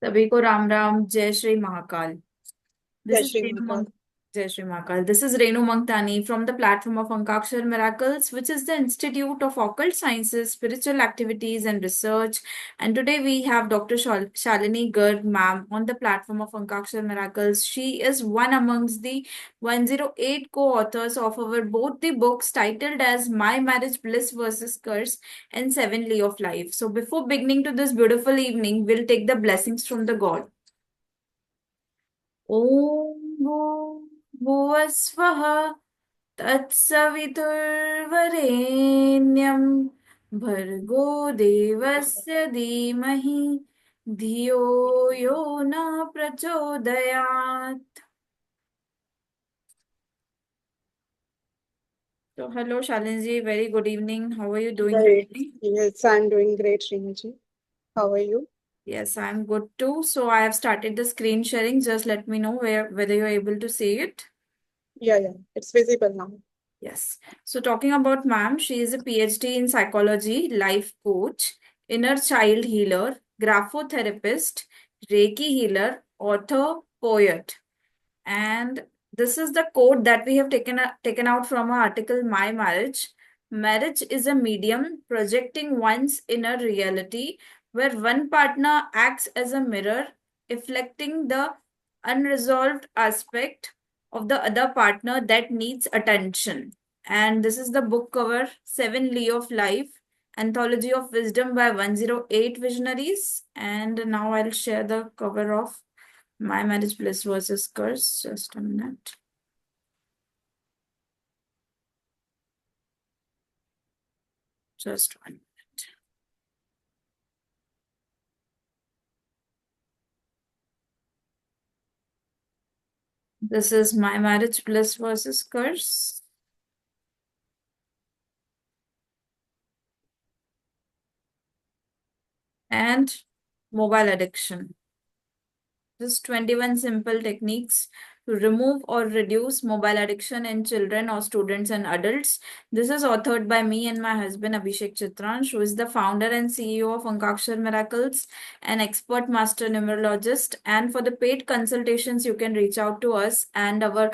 सभी को राम राम। जय श्री महाकाल। This जय is Shri Renu Mahakal. Jai Shri Mahakal. This is Renu Mangtani from the platform of Ankakshar Miracles, which is the Institute of Occult Sciences, Spiritual Activities and Research. And today we have Dr. Shalini Garg, ma'am, on the platform of Ankakshar Miracles. She is one amongst the 108 co-authors of our both the books titled as My Marriage Bliss versus Curse and Seven Lay of Life. So before beginning to this beautiful evening, we'll take the blessings from the God. ॐ भुवस्वः तत्सवितुर्वरेण्यं भर्गो देवस्य धीमहि धियो यो न प्रचोदयात्. So hello Shalin ji, very good evening. How are you doing Great. today? Yes, I'm doing great, Renuji. How are you? Yes, I'm good too. So I have started the screen sharing. Just let me know whether you're able to see it. Yeah, it's visible now. Yes. So talking about ma'am, she is a PhD in psychology, life coach, inner child healer, graphotherapist, Reiki healer, author, poet. And this is the quote that we have taken out from our article My Marriage. Marriage is a medium projecting one's inner reality where one partner acts as a mirror, reflecting the unresolved aspect of the other partner that needs attention. And this is the book cover Seven Lay of Life, Anthology of Wisdom by 108 Visionaries. And now I'll share the cover of My Marriage Bliss versus Curse. Just a minute. Just one minute. This is My Marriage Bliss versus Curse. And mobile addiction. Just 21 simple techniques to remove or reduce mobile addiction in children or students and adults. This is authored by me and my husband Abhishek Chitransh, who is the founder and CEO of Ankakshar Miracles, an expert master numerologist. And for the paid consultations, you can reach out to us, and our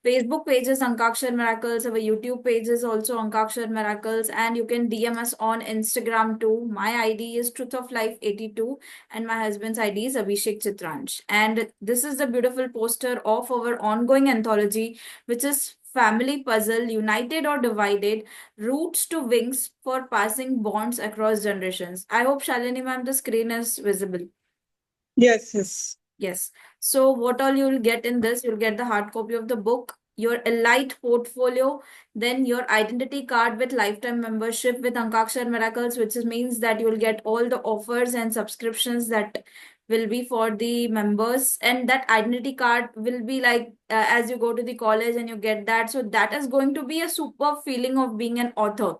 Facebook page is Ankakshar Miracles. Our YouTube page is also Ankakshar Miracles. And you can DM us on Instagram too. My ID is Truth of Life 82 and my husband's ID is Abhishek Chitransh. And this is the beautiful poster of our ongoing anthology, which is Family Puzzle, United or Divided, Roots to Wings for Passing Bonds Across Generations. I hope Shalini ma'am, the screen is visible. Yes. Yes. So what all you'll get in this, you'll get the hard copy of the book, your Elite portfolio, then your identity card with lifetime membership with Ankakshar Miracles, which means that you'll get all the offers and subscriptions that will be for the members. And that identity card will be like as you go to the college and you get that. So that is going to be a super feeling of being an author.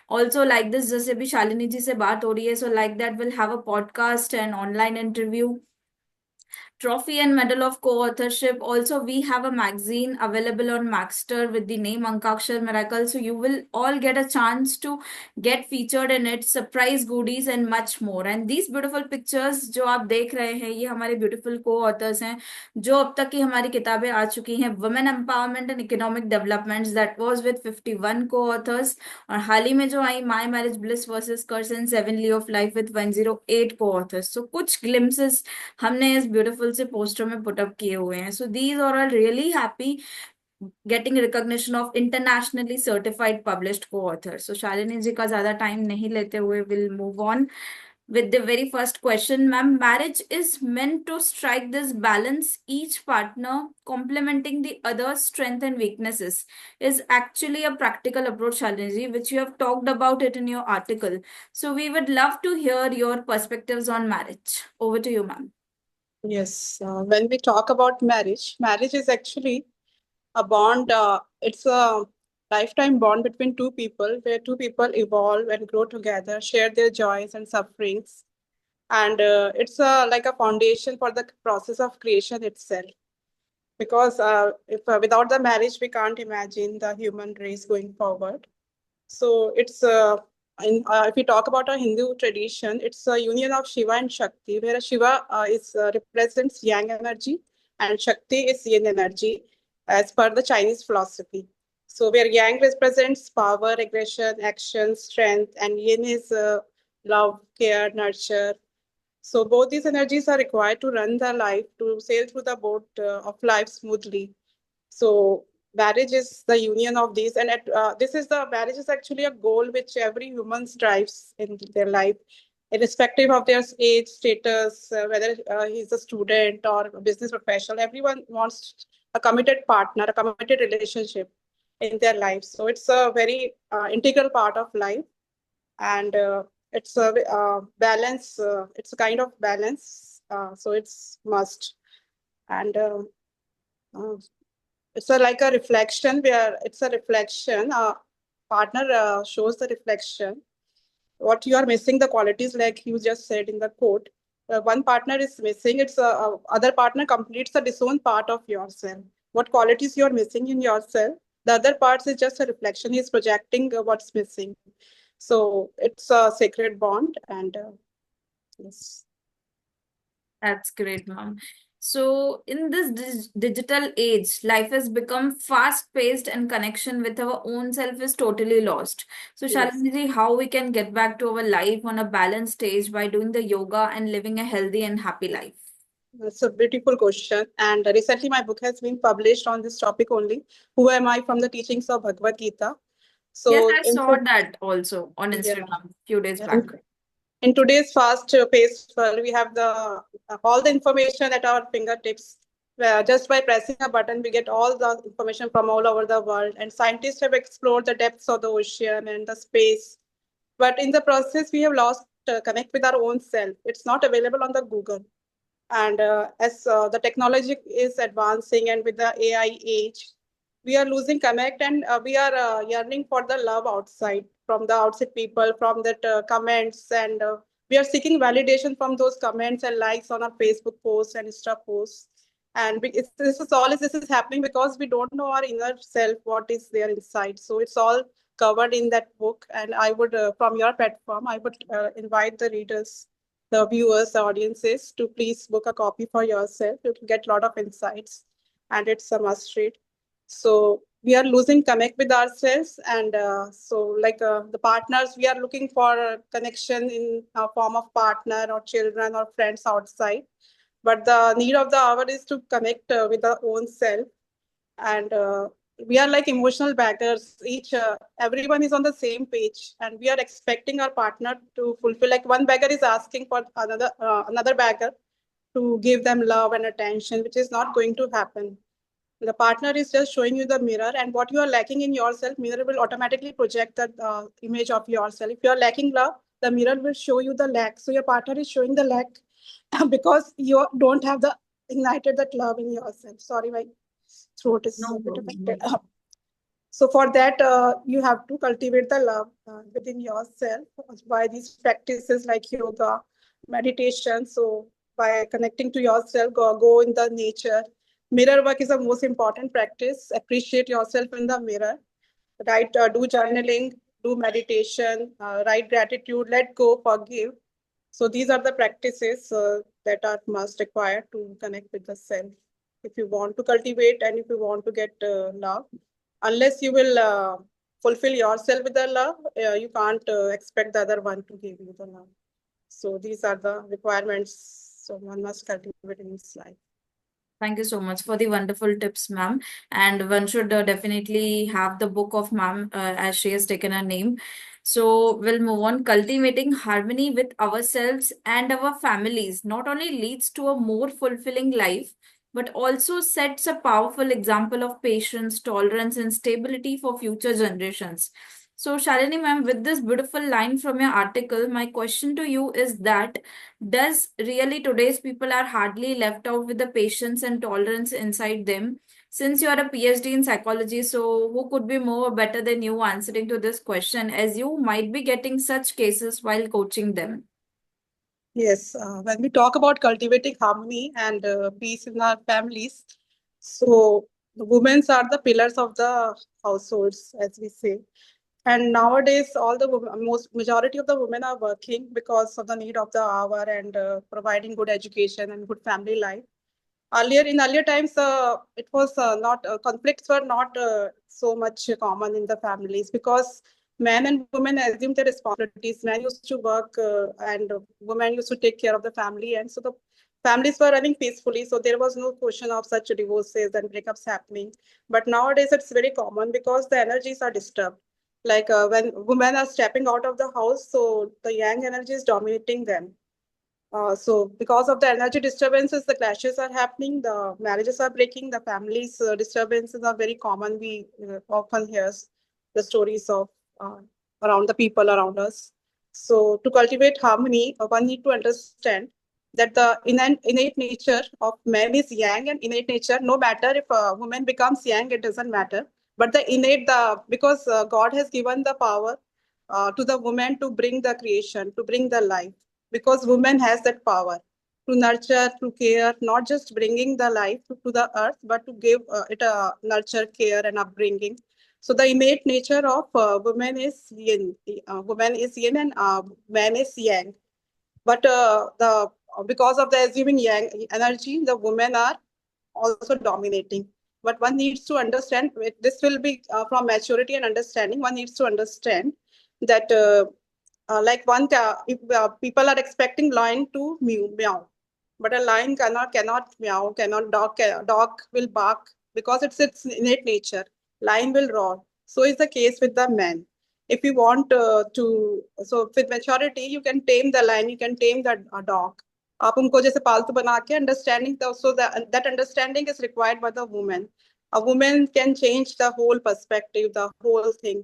Also, like this, जैसे भी शालिनी जी से बात हो रही है, so like that we'll have a podcast and online interview, trophy and medal of co-authorship. Also, we have a magazine available on Maxter with the name Ankakshar Miracle. So you will all get a chance to get featured in it, surprise goodies and much more. And these beautiful pictures जो आप देख रहे हैं, ये हमारे beautiful co-authors हैं, जो अब तक की हमारी किताबें आ चुकी हैं. Women Empowerment and Economic Developments, that was with 51 co-authors. और हाल ही में जो I my marriage bliss versus curse and seven lee of life with 108 co-authors. So कुछ glimpses हमने इस ब्यूटीफुल से पोस्टर में पुट अप किए हुए हैं. So these are are really happy getting recognition of internationally certified published co-authors. So Shalini ji का ज्यादा टाइम नहीं लेते हुए we'll move on with the very first question. Ma'am, marriage is meant to strike this balance, each partner complementing the other's strength and weaknesses, is actually a practical approach, Shalini ji, which you have talked about it in your article. So we would love to hear your perspectives on marriage. Over to you, ma'am. Yes. When we talk about marriage, marriage is actually a bond. It's a lifetime bond between two people where two people evolve and grow together, share their joys and sufferings. And it's like a foundation for the process of creation itself. Because if without the marriage, we can't imagine the human race going forward. So it's if we talk about our Hindu tradition, it's a union of Shiva and Shakti, where Shiva represents yang energy and Shakti is yin energy, as per the Chinese philosophy. So, where yang represents power, aggression, action, strength, and yin is love, care, nurture. So, both these energies are required to run the life, to sail through the boat of life smoothly. So marriage is the union of these, and this is the marriage is actually a goal which every human strives in their life, irrespective of their age, status, whether he's a student or a business professional. Everyone wants a committed partner, a committed relationship in their life. So it's a very integral part of life, and it's a balance. It's a kind of balance. So it's must, and uh, it's like a reflection where it's a reflection. Partner shows the reflection. What you are missing, the qualities, like you just said in the quote. One partner is missing. It's other partner completes the disowned part of yourself. What qualities you are missing in yourself? The other parts is just a reflection. He's projecting what's missing. So it's a sacred bond, and yes. That's great, ma'am. So, in this digital age, life has become fast paced and connection with our own self is totally lost. So, Yes. Shalini ji, how we can get back to our life on a balanced stage by doing the yoga and living a healthy and happy life? That's a beautiful question. And recently, my book has been published on this topic only. Who am I, from the teachings of Bhagavad Gita? Yes, So, I saw that also on yeah, Instagram few days back. in, in today's fast-paced world, we have all the information at our fingertips. Where just by pressing a button, we get all the information from all over the world. And scientists have explored the depths of the ocean and the space. But in the process, we have lost connect with our own self. It's not available on the Google. And as the technology is advancing, and with the AI age, we are losing connect, and we are yearning for the love outside, from the outside people, from that comments, and we are seeking validation from those comments and likes on our Facebook posts and Insta posts. And this is happening because we don't know our inner self, what is there inside. So it's all covered in that book. And I would, from your platform, I would invite the readers, the viewers, the audiences, to please book a copy for yourself. You can get a lot of insights, and it's a must read. So we are losing connect with ourselves, and so like the partners, we are looking for a connection in a form of partner or children or friends outside. But the need of the hour is to connect with our own self, and we are like emotional baggers. Everyone is on the same page, and we are expecting our partner to fulfill. Like one bagger is asking for another bagger to give them love and attention, which is not going to happen. The partner is just showing you the mirror, and what you are lacking in yourself, mirror will automatically project that image of yourself. If you are lacking love, the mirror will show you the lack. So your partner is showing the lack because you don't have the ignited that love in yourself. Sorry, my throat is No a bit problem. affected. So for that, you have to cultivate the love within yourself by these practices like yoga, meditation. So by connecting to yourself, go in the nature. Mirror work is the most important practice. Appreciate yourself in the mirror. Right? Do journaling, do meditation, write gratitude, let go, forgive. So these are the practices that are must required to connect with the self. If you want to cultivate and if you want to get love, unless you will fulfill yourself with the love, you can't expect the other one to give you the love. So these are the requirements. So one must cultivate in his life. Thank you so much for the wonderful tips, ma'am. And one should definitely have the book of ma'am as she has taken her name. So we'll move on. Cultivating harmony with ourselves and our families not only leads to a more fulfilling life, but also sets a powerful example of patience, tolerance, and stability for future generations. So, Shalini ma'am, with this beautiful line from your article, my question to you is that does really today's people are hardly left out with the patience and tolerance inside them? Since you are a PhD in psychology, so who could be more better than you answering to this question, as you might be getting such cases while coaching them? Yes, when we talk about cultivating harmony and peace in our families, so the women are the pillars of the households, as we say. And nowadays, all the most majority of the women are working because of the need of the hour and providing good education and good family life. In earlier times, it was not conflicts were not so much common in the families because men and women assumed their responsibilities. Men used to work and women used to take care of the family, and so the families were running peacefully. So there was no question of such divorces and breakups happening. But nowadays, it's very common because the energies are disturbed. Like when women are stepping out of the house, so the yang energy is dominating them. So because of the energy disturbances, the clashes are happening, the marriages are breaking, the families disturbances are very common. We often hear the stories of uh, around the people around us. So to cultivate harmony, one need to understand that the innate nature of man is yang and innate nature. No matter if a woman becomes yang, it doesn't matter. But the innate, the because God has given the power to the woman to bring the creation, to bring the life because woman has that power to nurture, to care, not just bringing the life to the earth, but to give it a nurture, care, and upbringing. So the innate nature of women is yin. Woman is yin and man is yang. But the because of the assuming yang energy, the women are also dominating. But one needs to understand this will be from maturity and understanding. One needs to understand that like if people are expecting lion to meow, but a lion cannot meow, cannot dog will bark because it's its innate nature. Lion will roar. So is the case with the man. If you want so with maturity, you can tame the lion, you can tame the dog. आप उनको जैसे पालतू बना के understanding so that understanding is required by the woman. A woman can change the whole perspective, the whole thing.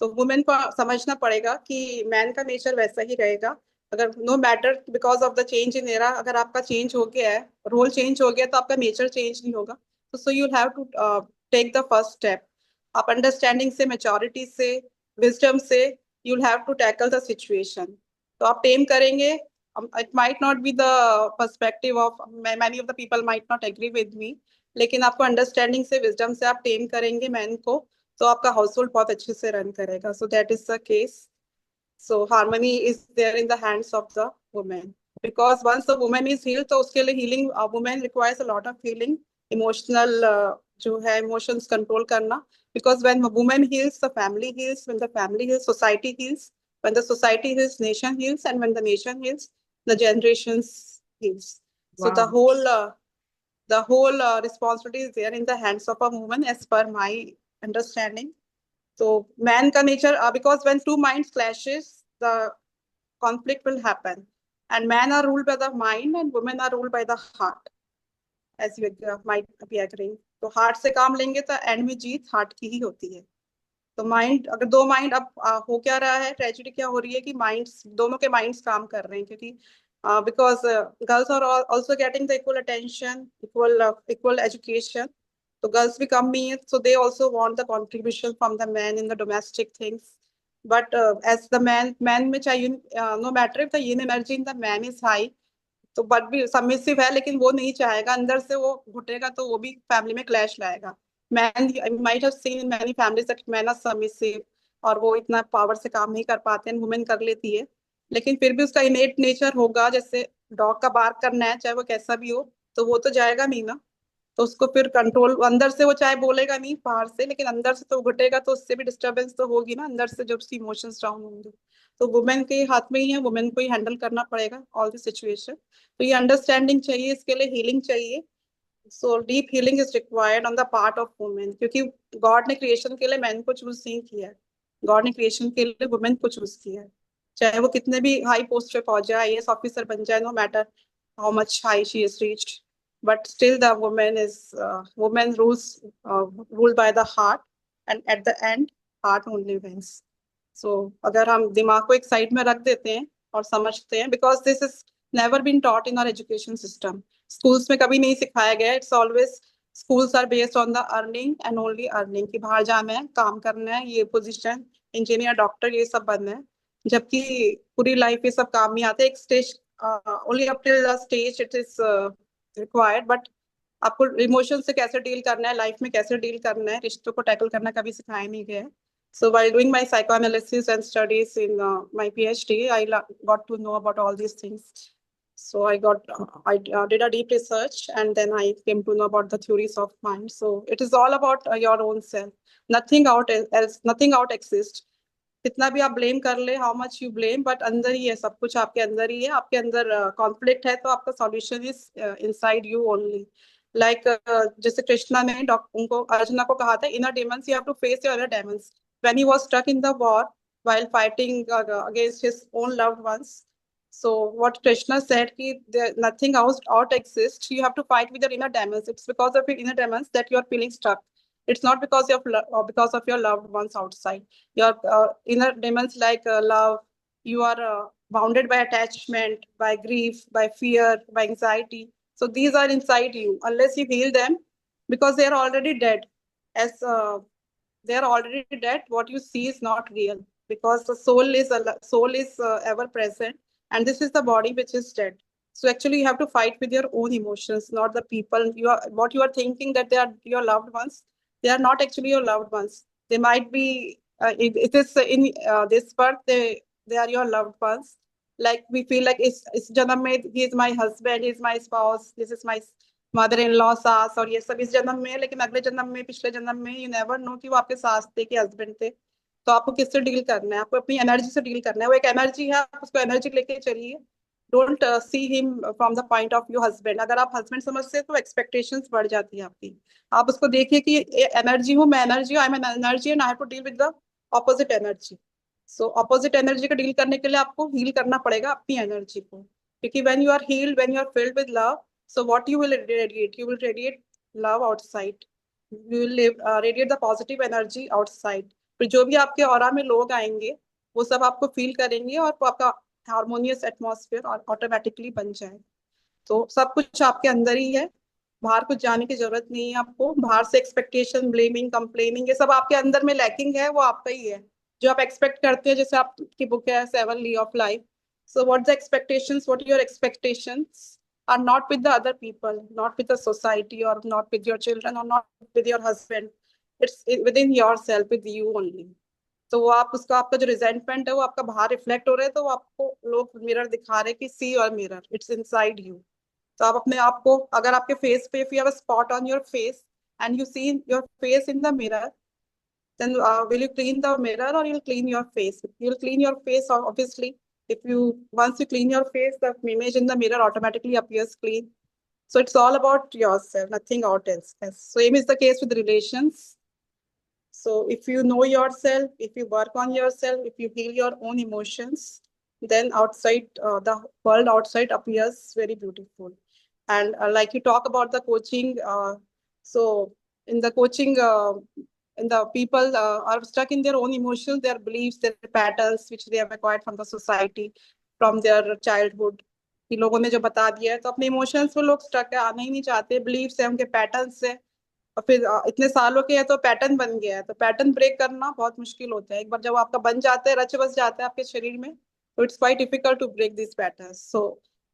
तो women को समझना पड़ेगा कि मैन का नेचर वैसा ही रहेगा अगर no matter because of the change in era अगर आपका चेंज हो गया है रोल चेंज हो गया तो आपका नेचर चेंज नहीं होगा तो so you have to take the first step आप अंडरस्टैंडिंग से मेच्योरिटी से विजडम से you have to tackle the situation तो आप टेम करेंगे it might not be the perspective of many of the people might not agree with me लेकिन आपको understanding से विजडम से आप टेम करेंगे मैन को तो आपका हाउस होल्ड बहुत अच्छे से रन करेगा so that is the case so harmony is there in the hands of the women because once the women is healed तो उसके लिए healing women requires a lot of healing emotional जो है emotions control करना because when a woman heals the family heals when the family heals society heals when the society heals nation heals and when the nation heals the generations heals so Wow. the whole responsibility is there in the hands of a woman as per my understanding. So man ka nature because when two minds clashes the conflict will happen and men are ruled by the mind and women are ruled by the heart as you might be agreeing. तो heart से काम लेंगे तो and में जीत heart की ही होती है तो माइंड अगर दो माइंड अब हो क्या रहा है ट्रेजेडी क्या हो रही है कि माइंड्स दोनों के माइंड्स काम कर रहे हैं क्योंकि because girls are also getting the equal attention equal education तो गर्ल्स भी कम नहीं है so they also want the contribution from the man in the domestic things but as the man में चाहिए no matter if the yin energy in the man is high तो but भी submissive है लेकिन वो नहीं चाहेगा अंदर से वो घुटेगा तो वो भी फैमिली में क्लैश लाएगा man might have seen in many families that man are submissive और वो इतना पावर से काम नहीं कर पाते हैं वुमेन कर लेती है लेकिन फिर भी उसका इनेट नेचर होगा जैसे डॉग का बार्क करना है चाहे वो कैसा भी हो तो वो तो जाएगा नहीं ना तो उसको फिर कंट्रोल अंदर से वो चाहे बोलेगा नहीं बाहर से लेकिन अंदर से तो घुटेगा तो उससे भी डिस्टरबेंस तो होगी ना अंदर से जब उसकी इमोशंस डाउन होंगे तो वुमेन के हाथ में ही है वुमेन को ही हैंडल करना पड़ेगा ऑल द सिचुएशन तो ये अंडरस्टैंडिंग चाहिए इसके लिए हीलिंग चाहिए so deep healing is required on the part of women क्योंकि गॉड ने क्रिएशन के लिए मैन को चूज नहीं किया है गॉड ने क्रिएशन के लिए वुमेन को चूज किया है चाहे वो कितने भी हाई पोस्ट पे पहुंच जाए आईएएस ऑफिसर बन जाए no matter how much high she is reached but still the woman ruled by the heart and at the end heart only wins so अगर हम दिमाग को एक साइड में रख देते हैं और समझते हैं because this is never been taught in our education system schools में कभी नहीं सिखाया गया it's always schools are based on the earning and only earning कि बाहर जाना है काम करना है ये पोजीशन इंजीनियर डॉक्टर ये सब बनना है जबकि पूरी लाइफ ये सब काम नहीं आते एक stage only up till the stage it is required but आपको इमोशन से कैसे डील करना है लाइफ में कैसे डील करना है रिश्तों को टैकल करना कभी सिखाया नहीं गया है So while doing my psychoanalysis and studies in my PhD, got to know about all these things. So I did a deep research, and then I came to know about the theories of mind. So it is all about your own self. Nothing out else, nothing out exists. कितना भी आप blame कर ले, how much you blame, but अंदर ही है, सब कुछ आपके अंदर ही है. आपके अंदर कॉन्फ्लिक्ट है तो आपका solution is inside you only. Like जैसे कृष्णा ने उनको अर्जुना को कहा था, inner demons you have to face your inner demons. When he was stuck in the war while fighting against his own loved ones. So what Krishna said, ki nothing out exists. You have to fight with your inner demons. It's because of your inner demons that you are feeling stuck. It's not because of your loved ones outside. Your inner demons like love, you are bounded by attachment, by grief, by fear, by anxiety. So these are inside you. Unless you heal them, because they are already dead. As they are already dead, what you see is not real, because the soul is ever present, and this is the body which is dead. So actually you have to fight with your own emotions, not the people. You are what you are thinking that they are your loved ones. They are not actually your loved ones. They might be it is in this birth they are your loved ones. Like we feel like इस जन्म में he is my husband, he is my spouse, this is my mother in law, सास, और ये सब इस जन्म में है. लेकिन अगले जन्म में, पिछले जन्म में, यू नेवर नो कि वो आपके सास थे कि हस्बैंड थे. तो आपको किससे डील करना है? आपको अपनी एनर्जी से डील करना है. वो एक एनर्जी है, आप उसको एनर्जी लेके चलिए. Don't see him from the point of view husband. अगर आप हस्बैंड समझते हैं तो एक्सपेक्टेशंस बढ़ जाती है आपकी. आप उसको देखिए कि एनर्जी हूँ मैं, energy I am an energy and I have to deal with the opposite energy. So opposite energy को डील करने के लिए आपको हील करना पड़ेगा अपनी एनर्जी को. क्योंकि when you are healed, when you are filled with love, so what you will radiate? You will radiate love outside. You will radiate the positive energy outside. फिर जो भी आपके ऑरा में लोग आएंगे, वो सब आपको फील करेंगे, और वो आपका हार्मोनियस एटमॉस्फेयर ऑटोमेटिकली बन जाए. तो सब कुछ आपके अंदर ही है. बाहर कुछ जाने की जरूरत नहीं है आपको. बाहर से एक्सपेक्टेशन, ब्लेमिंग, कंप्लेनिंग, ये सब आपके अंदर में लैकिंग है, वो आपका ही है. जो आप एक्सपेक्ट करते हैं, जैसे आपकी बुक है seven lee of life. So what the expectations, what your expectations are not with the other people, not with the society, or not with your children, or not with your husband. It's within yourself, with you only. तो वो आप उसका, आपका जो resentment है वो आपका बाहर रिफ्लेक्ट हो रहा है, तो वो आपको लोग मिरर दिखा रहे हैं कि see your mirror, it's inside you. तो आप अपने आप को, अगर आपके फेस पे, if you have a spot on your face and you see your face in the mirror, then will you clean the mirror or you'll clean your face? You'll clean your face, obviously. If you once you clean your face, the image in the mirror automatically appears clean. So it's all about yourself, nothing out else. Yes. Same is the case with relations. So if you know yourself, if you work on yourself, if you heal your own emotions, then outside the world outside appears very beautiful. And like you talk about the coaching, so in the coaching, and the people are stuck in their own emotions, their beliefs, their patterns, which they have acquired from the society, from their childhood. कि लोगों ने जो बता दिया है, तो अपने emotions में लोग स्टक है, आना ही नहीं चाहते. बिलीफ्स है, उनके पैटर्न्स है, और फिर इतने सालों के है तो पैटर्न बन गया है. तो पैटर्न ब्रेक करना बहुत मुश्किल होता है. एक बार जब आपका बन जाता है, रच बस जाता है आपके शरीर में, तो it's quite difficult to break this patterns. So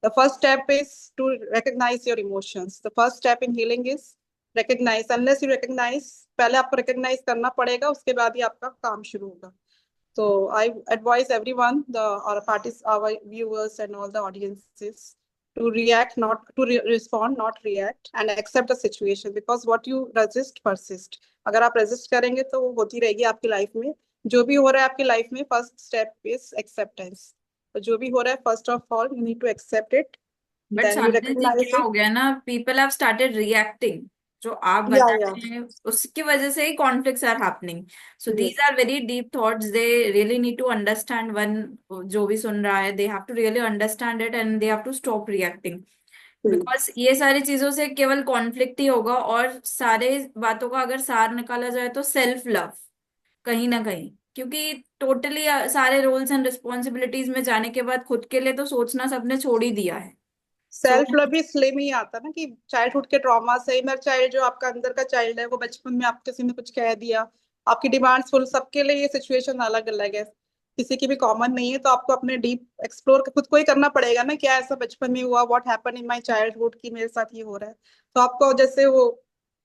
the first step is to recognize your emotions. The first step in healing is recognize. Unless you recognize, पहले आपको recognize करना पड़ेगा, उसके बाद ही आपका काम शुरू होगा. So I advise everyone, our parties, our viewers, and all the audiences, to react, not to respond, not react, and accept the situation, because what you resist persist. अगर आप resist करेंगे तो वो होती रहेगी आपकी लाइफ में. जो भी हो रहा है आपकी लाइफ में, फर्स्ट स्टेप इज एक्सेप्टेंस. तो जो भी हो रहा है, first of all you need to accept it, but then you Sadhana ji recognize क्या इट. हो गया ना, पीपल हैव स्टार्टेड रिएक्टिंग. जो आप या बता रहे हैं उसकी वजह से ही conflicts are happening. So these yes. Are very deep thoughts. They really need to understand one. जो भी सुन रहा है, they have to really understand it and they have to stop reacting. Because ये सारी चीजों से केवल कॉन्फ्लिक्ट ही होगा. और सारे बातों का अगर सार निकाला जाए तो सेल्फ लव कहीं ना कहीं. क्योंकि टोटली सारे रोल्स एंड रिस्पॉन्सिबिलिटीज में जाने के बाद खुद के लिए तो सोचना सबने छोड़ ही दिया है. सो सेल्फ लव भी इसलिए में ही आता ना कि चाइल्डहुड के ट्रॉमा से, इनर चाइल्ड जो आपका अंदर का चाइल्ड है, वो बचपन में आप किसी ने कुछ कह दिया, आपकी डिमांड्स फुल, सबके लिए ये सिचुएशन अलग अलग है, किसी की भी कॉमन नहीं है. तो आपको अपने डीप एक्सप्लोर खुद को ही करना पड़ेगा ना, क्या ऐसा बचपन में हुआ, what happen in my childhood, की मेरे साथ ये हो रहा है. तो आपको जैसे वो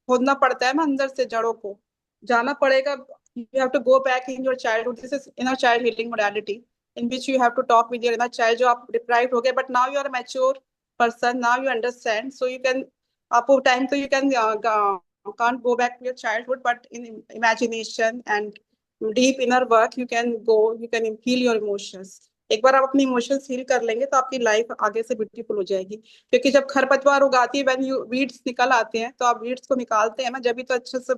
खोदना पड़ता है ना अंदर से, जड़ों को जाना पड़ेगा. You have to go back in your childhood. This is inner child healing modality in which you have to talk with your inner child जो आप deprived हो गए, but now you are a mature person, now you understand, so you can आपको time तो you can can't go back to your childhood, but in imagination and deep inner work you can go, you can heal your emotions. एक बार आप अपनी emotions heal कर लेंगे तो आपकी life आगे से ब्यूटीफुल हो जाएगी, क्योंकि जब खरपतवार उगाती है, व्हेन यू वीड्स निकल आते हैं, तो आप वीड्स को निकालते हैं ना, जब भी तो अच्छे से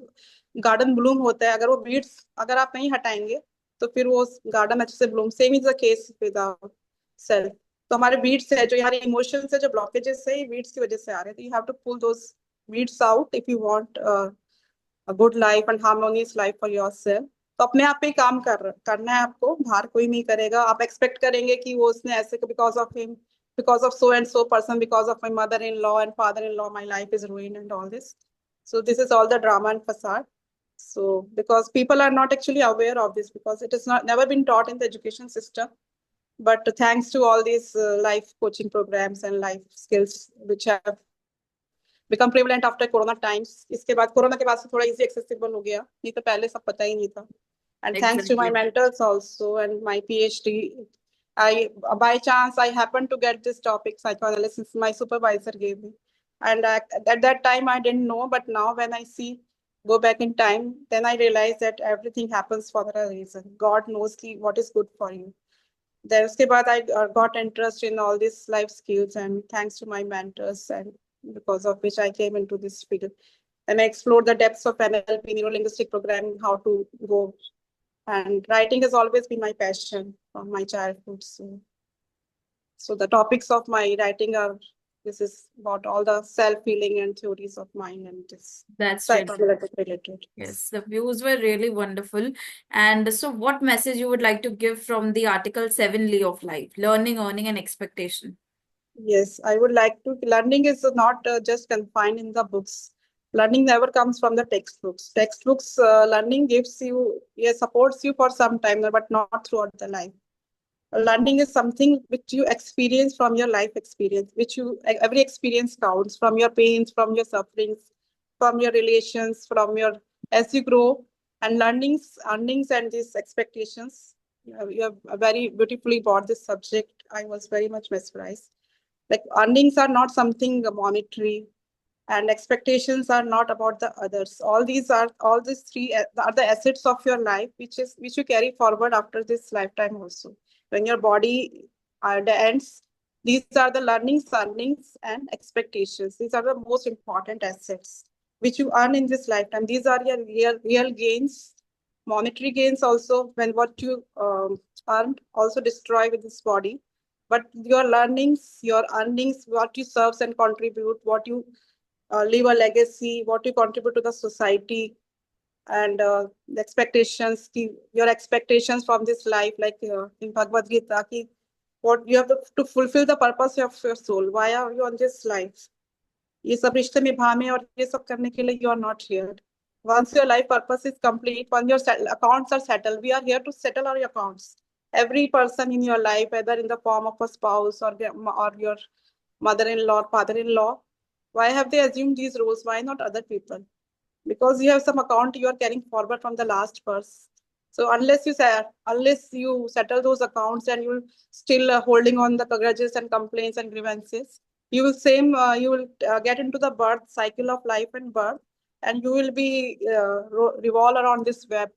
गार्डन ब्लूम होता है। अगर वो बीड्स अगर आप नहीं हटाएंगे तो फिर वो गार्डन अच्छे से Bloom, same is the case with self. तो हमारे बीड्स है, जो हमारे इमोशंस है, जो ब्लॉकेजेस है, ये बीड्स की वजह से आ रहे हैं। तो you have to pull those beads out if you want a good life and harmonious life for yourself. तो अपने आप पे ही काम करना है आपको, बाहर कोई नहीं करेगा। आप एक्सपेक्ट करेंगे कि वो उसने ऐसे, because of him, because of so and so person, because of my mother in law and father in law, my life is ruined and all this. So this is all the drama and facade. So because people are not actually aware of this, because it has not never been taught in the education system, but thanks to all these life coaching programs and life skills which have become prevalent after corona times. इसके बाद corona के बाद से थोड़ा easy accessible हो गया, नहीं तो पहले सब पता ही नहीं था. And thanks to my Exactly. mentors also and my PhD, I by chance I happened to get this topic psychoanalysis. My supervisor gave me, and at that time I didn't know, but now when I see, go back in time, then I realize that everything happens for a reason. God knows what is good for you. Then उसके बाद I got interest in all these life skills, and thanks to my mentors, and because of which I came into this field. And I explored the depths of NLP, neuro-linguistic programming, how to go. And writing has always been my passion from my childhood. So the topics of my writing are, this is about all the self-healing and theories of mind, and this That's really psychological related. yes. The views were really wonderful. And so, what message you would like to give from the article 7 Lay of Life: learning, earning, and expectation? Yes, I would like to. Learning is not just confined in the books. Learning never comes from the textbooks. Textbooks, learning gives you, yes, supports you for some time, but not throughout the life. Learning is something which you experience from your life experience, which you, every experience counts, from your pains, from your sufferings, from your relations, from your, as you grow, and earnings and these expectations. You have very beautifully brought this subject. I was very much mesmerized. Like earnings are not something monetary, and expectations are not about the others. All these three are the assets of your life, which you carry forward after this lifetime also. When your body ends, these are the learnings, earnings, and expectations. These are the most important assets which you earn in this lifetime. These are your real gains, monetary gains also. When what you earned also destroy with this body, but your learnings, your earnings, what you serve and contribute, what you leave a legacy, what you contribute to the society, and the expectations, your expectations from this life, like in Bhagavad Gita, ki, what you have to fulfill the purpose of your soul. Why are you on this life? ये सब रिश्ते निभाने और ये सब करने के लिए you are not here. Once your life purpose is complete, once your accounts are settled, we are here to settle our accounts. Every person in your life, whether in the form of a spouse or your mother-in-law, father-in-law, why have they assumed these roles? Why not other people? Because you have some account you are carrying forward from the last person. So unless you settle those accounts and you're still holding on the grudges and complaints and grievances, you will get into the birth cycle of life and birth, and you will be revolve around this web.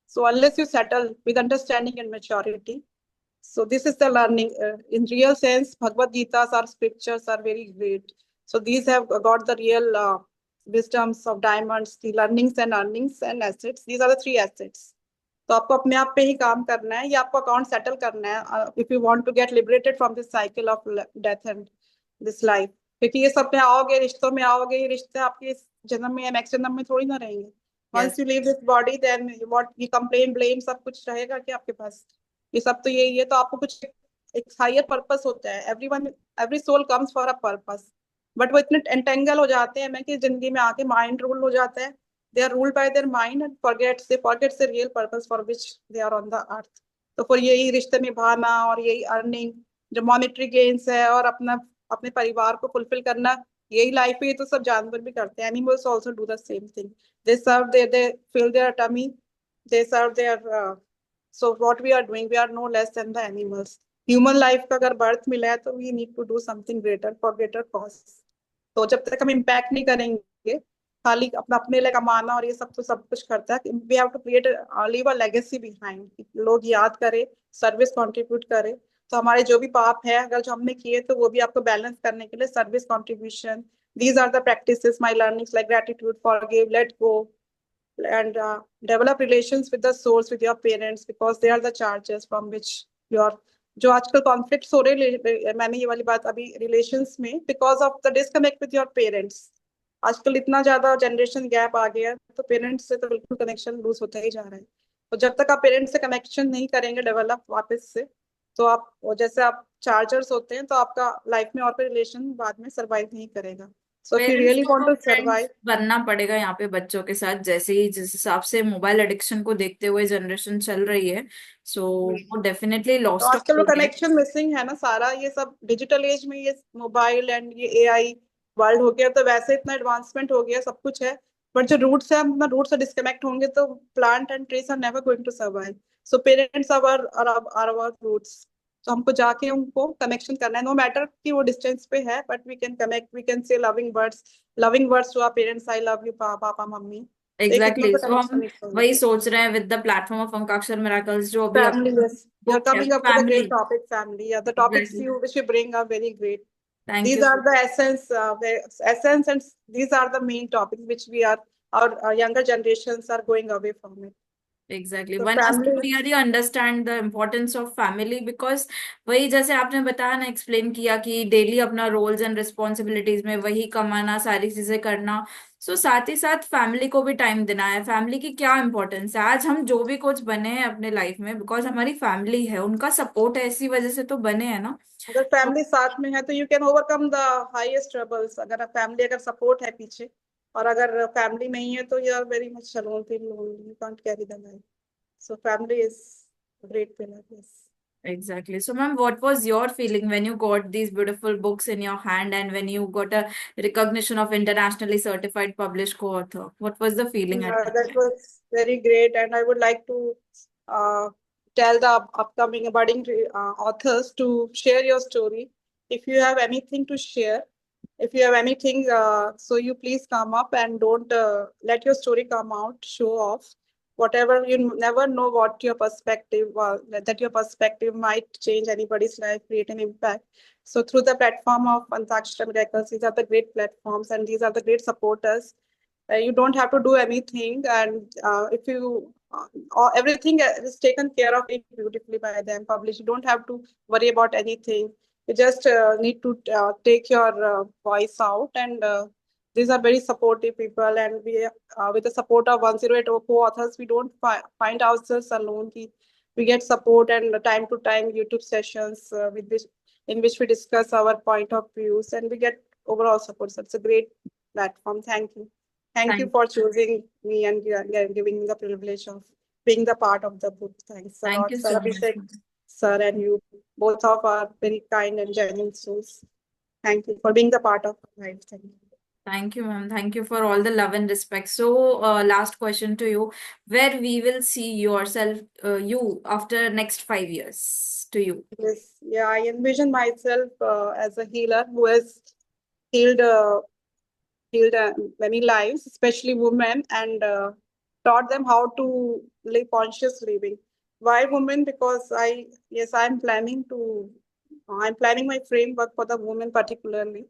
So unless you settle with understanding and maturity, so this is the learning. In real sense, Bhagavad Gita's or scriptures are very great. So these have got the real wisdoms of diamonds, the learnings and earnings and assets. These are the three assets. तो आपको अपने आप पे ही काम करना है, या आपको अकाउंट सेटल करना है, if you want to get liberated from this cycle of death and this life. क्योंकि ये सब में आओगे, रिश्तों में आओगे, ये रिश्ते आपके इस जन्म में या नेक्स्ट जन्म में थोड़ी ना रहेंगे. Yes. Once you leave this body, then what you complain, blame, सब कुछ रहेगा क्या आपके पास? ये सब तो यही है. तो आपको कुछ एक हायर पर्पस होता है. Every soul comes for a purpose, but वो इतने एंटेंगल हो जाते हैं मैं कि जिंदगी में आके माइंड रूल हो जाता है. They are ruled by their mind and they forget the real purpose for which they are on the earth. तो फिर यही रिश्ते निभाना और यही अर्निंग, जो मॉनेटरी गेन्स है, और अपने परिवार को फुलफिल करना, यही लाइफ है. ये तो सब जानवर भी करते हैं. Animals also do the same thing. They serve, they fill their tummy, they serve their so what we are doing, we are no less than the animals. Human life का अगर बर्थ मिला है तो we need to do something greater for greater cause. तो जब तक हम impact नहीं करेंगे, खाली अपना अपने लिए कमाना और ये सब तो सब कुछ करता है, we have to create leave a legacy behind. लोग याद करें, सर्विस कंट्रीब्यूट करें. तो हमारे जो भी पाप है अगर जो हमने किए तो वो भी आपको बैलेंस करने के लिए service contribution. These are the practices, my learnings like gratitude, forgive, let go, and develop relations with the source, with your parents, because they are the charges from which your जो आजकल conflicts हो रहे, मैंने ये वाली बात अभी relations में, because of the disconnect with your parents. आजकल इतना ज्यादा जनरेशन गैप आ गया तो पेरेंट्स से तो बिल्कुल कनेक्शन लूज होता ही जा रहा है. तो जब तक आप पेरेंट्स से कनेक्शन नहीं करेंगे डेवलप वापस से, तो आप जैसे आप चार्जर्स होते हैं तो आपका लाइफ में और कोई रिलेशन बाद में सर्वाइव नहीं करेगा. So if you parents really को वांट तो टू फ्रेंड्स सर्वाइव. बनना पड़ेगा यहाँ पे बच्चों के साथ, जैसे ही जिस हिसाब से मोबाइल एडिक्शन को देखते हुए जनरेशन चल रही है, सो वो डेफिनेटली तो लॉस्ट आजकल वो हो गए. कनेक्शन मिसिंग है ना सारा. ये सब डिजिटल एज में ये मोबाइल एंड ये एआई वर्ल्ड हो गया, तो वैसे इतना एडवांसमेंट हो गया, सब कुछ है. बट जो रूट्स है, हम अपना रूट से डिस्कनेक्ट होंगे तो plant and trees are never going to survive. So parents are our roots. तो हमको जाके उनको कनेक्शन करना है, नो मैटर कि वो डिस्टेंस पे है, but we can connect, we can say loving words to our parents, I love you papa mummy. तो एक इतना एग्जैक्टली, तो सो कनेक्शन हम नहीं होगा. वही सोच रहे हैं with the platform of Ankakshar miracles, जो अभी Family, अपनी yes. You're बुक है coming up with a family. great topic, family. Yeah, the topics exactly. you which you bring are very great. Thank These you. are the essence, and these are the main topics which our younger generations are going away from it. Exactly, So one has to family, really understand the importance of family, because वही जैसे आपने बताया ना, explain किया कि daily अपना roles and responsibilities में वही कमाना, सारी चीजें करना, सो साथ ही साथ फैमिली को भी टाइम देना है. फैमिली की क्या इंपॉर्टेंस है, आज हम जो भी कुछ बने हैं अपने लाइफ में, बिकॉज हमारी फैमिली है, उनका सपोर्ट है, इसी वजह से तो बने हैं ना. अगर फैमिली साथ में है तो you can overcome the highest troubles. अगर फैमिली अगर सपोर्ट है पीछे, और अगर फैमिली नहीं है तो you are very much alone, feel lonely, you can't carry the life. So family is a great pillar, yes. Exactly. So, ma'am, what was your feeling when you got these beautiful books in your hand and when you got a recognition of internationally certified published co-author? What was the feeling at that That time? was very great, and I would like to uh, tell the upcoming budding authors to share your story. If you have anything to share, if you have anything, so you please come up and don't let your story come out, show off. Whatever, you never know what your perspective, that your perspective might change anybody's life, create an impact. So through the platform of Antakshara Miracles, these are the great platforms and these are the great supporters. You don't have to do anything, and if you everything is taken care of beautifully by them, published. You don't have to worry about anything. You just need to take your voice out, and these are very supportive people. And we, with the support of 108 co-authors, we don't find ourselves alone. We get support and time to time YouTube sessions in which we discuss our point of views, and we get overall support. So it's a great platform. Thank you. Thank you Thank, for choosing me and giving me the privilege of being the part of the book. Thanks a thank lot, you Sir so much, Abhishek, ma'am. sir, and you. Both of are very kind and genuine souls. Thank you for being the part of my life. Thank you. Thank you, ma'am. Thank you for all the love and respect. So, last question to you: where we will see yourself, you after next 5 years to you? Yes, yeah, I envision myself as a healer who has healed many lives, especially women, and taught them how to live conscious living. Why women? Because I'm planning my framework for the women particularly,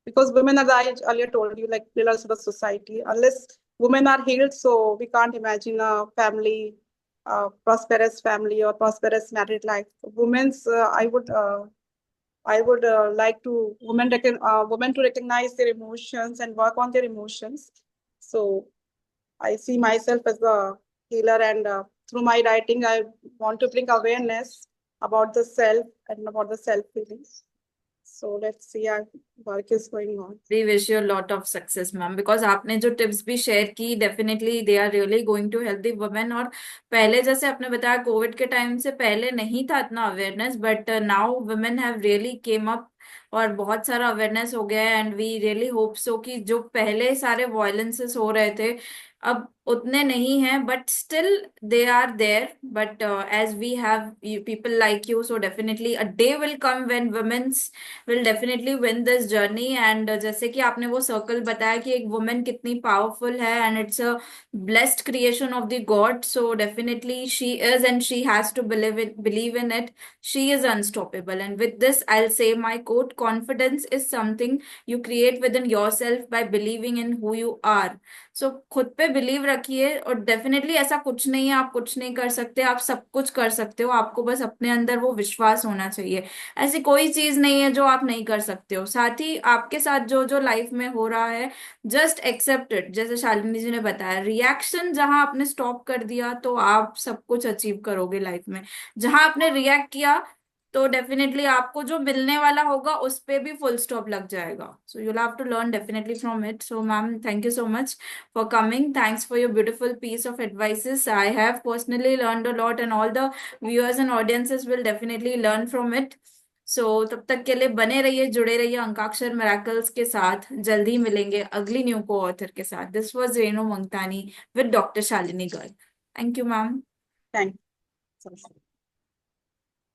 because women, as I earlier told you, like pillars of the society. Unless women are healed, so we can't imagine a family, prosperous family or prosperous married life. Women's, I would like to women to recognize their emotions and work on their emotions. So I see myself as a healer, and through my writing, I want to bring awareness about the self and about the self feelings. So let's see, our work is going on. We wish you a lot of success, ma'am, because आपने जो tips भी share की, definitely they are really going to help the women. और पहले जैसे आपने बताया, Covid के टाइम से पहले नहीं था इतना awareness, but now women have really came up और बहुत सारा अवेयरनेस हो गया है. And we really hope so कि जो पहले सारे वायलेंसेस हो रहे थे, अब उतने नहीं हैं, but still they are there, but as we have people like you, so definitely a day will come when womens will definitely win this journey. And जैसे कि आपने वो सर्कल बताया कि एक वुमेन कितनी पावरफुल है, and it's a blessed creation of the god, so definitely she is, and she has to believe in it. She is unstoppable. And with this I'll say my quote: confidence is something you create within yourself by believing in who you are. सो खुद पे believe रखिए, और definitely ऐसा कुछ नहीं है आप कुछ नहीं कर सकते, आप सब कुछ कर सकते हो, आपको बस अपने अंदर वो विश्वास होना चाहिए। ऐसी कोई चीज नहीं है जो आप नहीं कर सकते हो। साथ ही आपके साथ जो जो लाइफ में हो रहा है, जस्ट एक्सेप्ट इट। जैसे शालिनी जी ने बताया, रिएक्शन जहां आपने स्टॉप कर दिया तो आप सब कुछ अचीव करोगे लाइफ में। जहां आपने रिएक्ट किया तो डेफिनेटली आपको जो मिलने वाला होगा उस पे भी फुल स्टॉप लग जाएगा। So you have to learn definitely from it. So ma'am, thank you so much for coming. Thanks for your beautiful piece of advices. I have personally learned a lot, and all the viewers and audiences will definitely learn from it. So तब तक के लिए बने रहिए, जुड़े रहिए अंकाक्षर miracles के साथ। जल्दी मिलेंगे अगली न्यू को ऑथर के साथ। This was Renu Mangtani with doctor Shalini Garg. Thank you ma'am. Thank you.